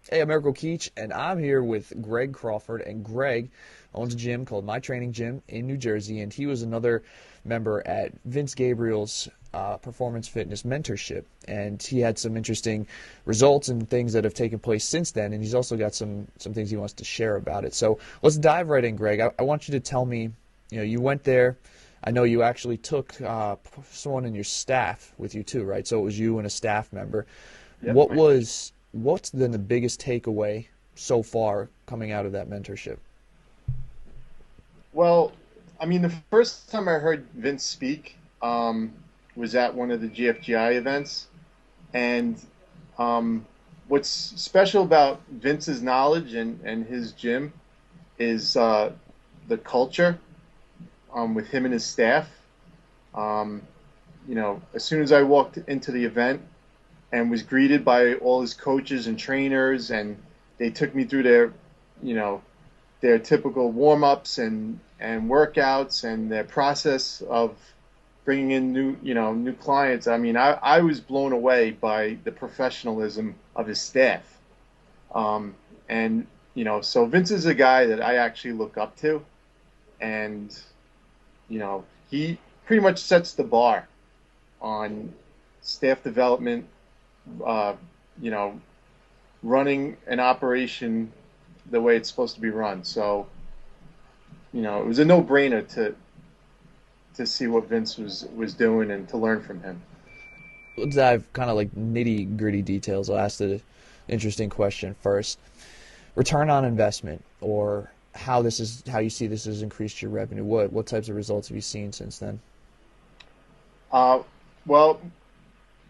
Hey, I'm Eric Keach, and I'm here with Greg Crawford. And Greg owns a gym called My Training Gym in New Jersey, and he was another member at Vince Gabrielle's Performance Fitness Mentorship. And he had some interesting results and things that have taken place since then. And he's also got some things he wants to share about it. So let's dive right in, Greg. I want you to tell me, you went there. I know you actually took someone in your staff with you too, right? So it was you and a staff member. Yep, What my coach. was what's been the biggest takeaway so far coming out of that mentorship? Well, I mean, the first time I heard Vince speak was at one of the GFGI events, and um, what's special about Vince's knowledge and his gym is the culture with him and his staff. Um, as soon as I walked into the event and was greeted by all his coaches and trainers, and they took me through you know, their typical warm-ups and workouts and their process of bringing in new clients. I mean, I was blown away by the professionalism of his staff. And so Vince is a guy that I actually look up to, and he pretty much sets the bar on staff development, uh, you know, running an operation the way it's supposed to be run. So, it was a no-brainer to see what Vince was doing and to learn from him. Let's dive kind of like nitty gritty details. I'll ask the interesting question first. Return on investment, or how you see this has increased your revenue. What types of results have you seen since then? Uh, well,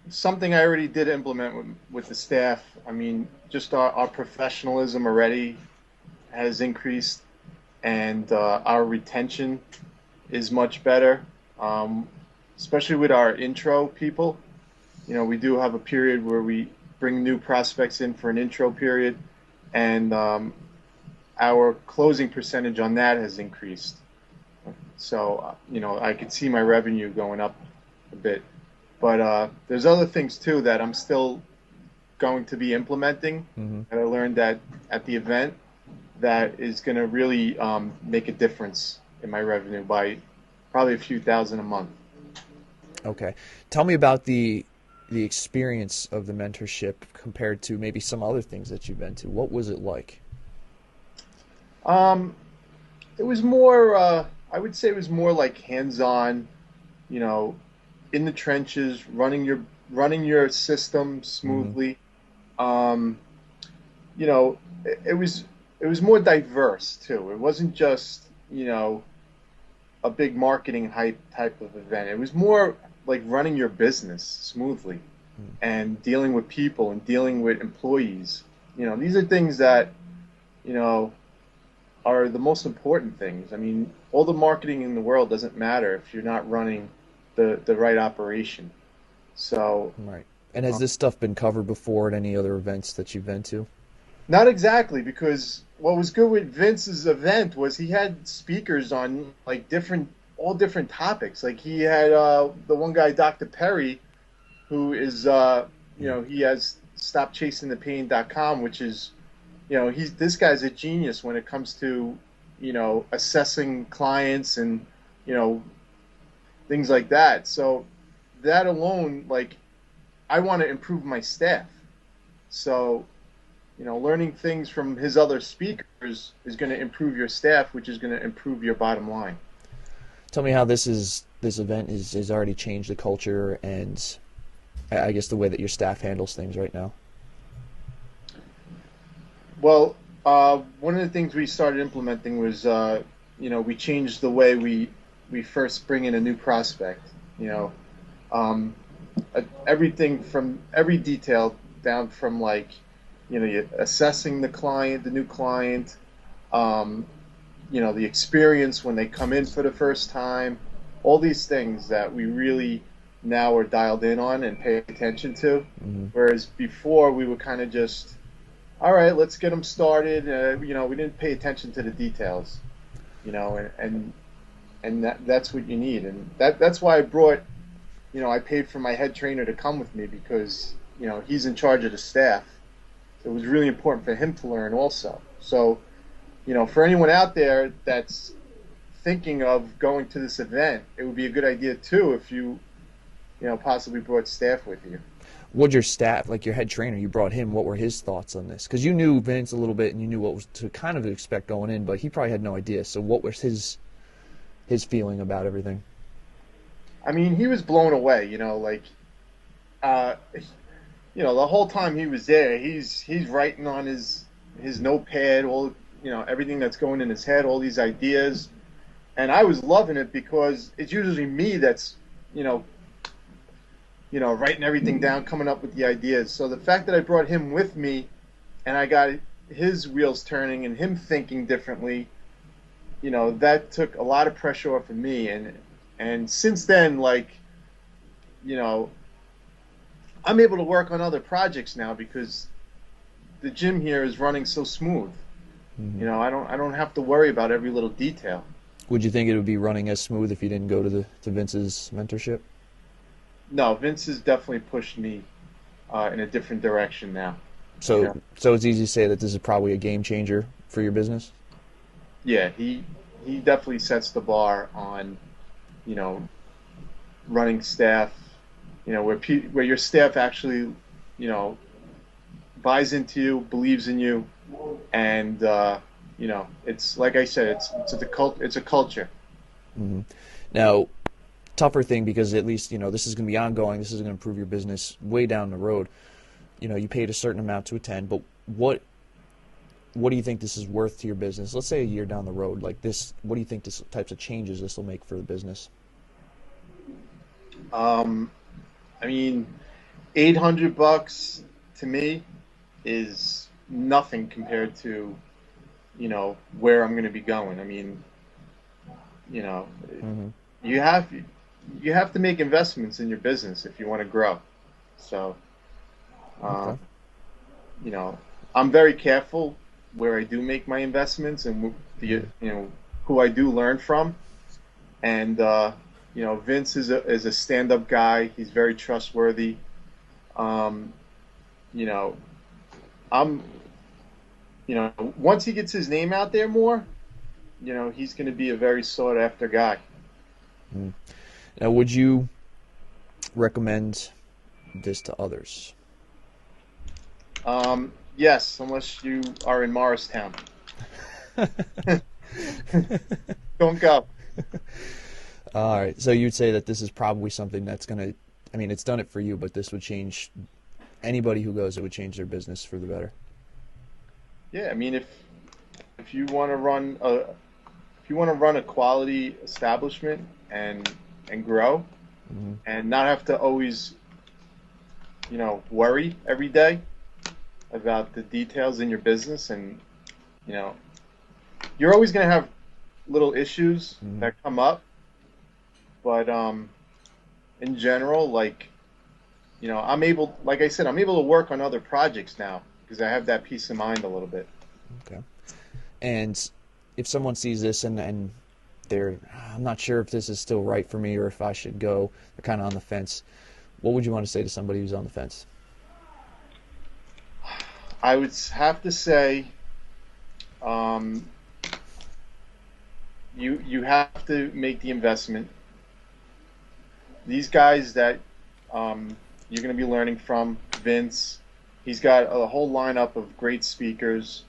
something I already did implement with the staff. I mean, just our professionalism already has increased, and our retention is much better, um, especially with our intro people. We do have a period where we bring new prospects in for an intro period, and our closing percentage on that has increased. So, I could see my revenue going up a bit. But there's other things too that I'm still going to be implementing Hmm. that I learned at the event that is going to really make a difference in my revenue by probably a few thousand a month. Okay, tell me about the experience of the mentorship compared to maybe some other things that you've been to. What was it like? Um, it was more, I would say it was more like hands-on, you know, in the trenches, running your system Hmm. smoothly. Um, it was more diverse too. It wasn't just a big marketing hype type of event. It was more like running your business smoothly and dealing with people and dealing with employees. These are things that you know are the most important things. I mean, all the marketing in the world doesn't matter if you're not running the right operation. So, Right. And has this stuff been covered before at any other events that you've been to? not exactly, because what was good with Vince's event was he had speakers on like all different topics. Like he had the one guy, Dr. Perry, who is he has stopchasingthepain.com, which is he's this guy's a genius when it comes to assessing clients and you know things like that. So that alone, like, I want to improve my staff. So learning things from his other speakers is going to improve your staff, which is going to improve your bottom line. Tell me how this event has already changed the culture and I guess the way that your staff handles things right now. Well, one of the things we started implementing was, we changed the way we first bring in a new prospect. You know, um, everything from every detail down from like, you assessing the client, the new client, um, the experience when they come in for the first time, all these things that we really now are dialed in on and pay attention to. Hmm. Whereas before we were kind of just, all right, let's get them started. We didn't pay attention to the details, and that's what you need. And that's why I paid for my head trainer to come with me because, he's in charge of the staff. it was really important for him to learn also. So, for anyone out there that's thinking of going to this event, it would be a good idea too if you possibly brought staff with you. What'd your staff, like your head trainer, you brought him, what were his thoughts on this? Because you knew Vince a little bit and you knew what was to kind of expect going in, but he probably had no idea. So what was his feeling about everything? I mean, he was blown away, like, uh, the whole time he was there, he's writing on his notepad all, everything that's going in his head, all these ideas, and I was loving it because it's usually me that's, writing everything down, coming up with the ideas. So the fact that I brought him with me, and I got his wheels turning and him thinking differently, that took a lot of pressure off of me, and since then, like, I'm able to work on other projects now because the gym here is running so smooth. Mm-hmm. I don't have to worry about every little detail. Would you think it would be running as smooth if you didn't go to Vince's mentorship? No, Vince has definitely pushed me in a different direction now. So it's easy to say that this is probably a game changer for your business? Yeah, he definitely sets the bar on, running staff, where your staff actually, buys into you, believes in you, and it's like I said, it's a culture. Mm-hmm. Now, tougher thing because at least this is going to be ongoing. This is going to improve your business way down the road. You paid a certain amount to attend, but what do you think this is worth to your business? Let's say a year down the road, like this. What do you think this types of changes this will make for the business? I mean, $800 to me is nothing compared to, where I'm going to be going. I mean, Mm-hmm. you have you have to make investments in your business if you want to grow. So, Okay. you know, I'm very careful where I do make my investments and who I do learn from. And Vince is a stand-up guy. He's very trustworthy. Um, you know, I'm once he gets his name out there more, he's going to be a very sought after guy. Mm. Now, would you recommend this to others? Yes, unless you are in Morristown. Don't go. All right. So you'd say that this is probably something that's going to, I mean, it's done it for you, but this would change anybody who goes, it would change their business for the better. Yeah, I mean, if you want to run a quality establishment and grow Mm-hmm. and not have to always worry every day about the details in your business, and you know you're always going to have little issues Mm-hmm. that come up, but in general, like I said, I'm able to work on other projects now because I have that peace of mind a little bit. Okay. And if someone sees this and they're, I'm not sure if this is still right for me or if I should go, they're kind of on the fence, what would you want to say to somebody who's on the fence? I would have to say, um, you have to make the investment. These guys that you're going to be learning from, Vince, he's got a whole lineup of great speakers.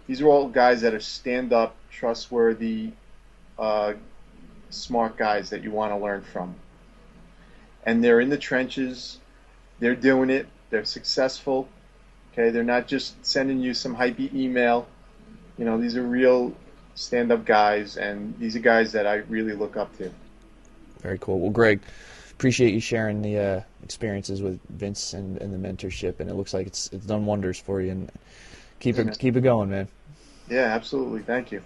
These are all guys that are stand-up, trustworthy, smart guys that you want to learn from. And they're in the trenches. They're doing it. They're successful. Okay, they're not just sending you some hypey email. These are real stand-up guys, and these are guys that I really look up to. Very cool. Well, Greg, appreciate you sharing the experiences with Vince and the mentorship, and it looks like it's done wonders for you. And keep it going, man. Yeah, absolutely. Thank you.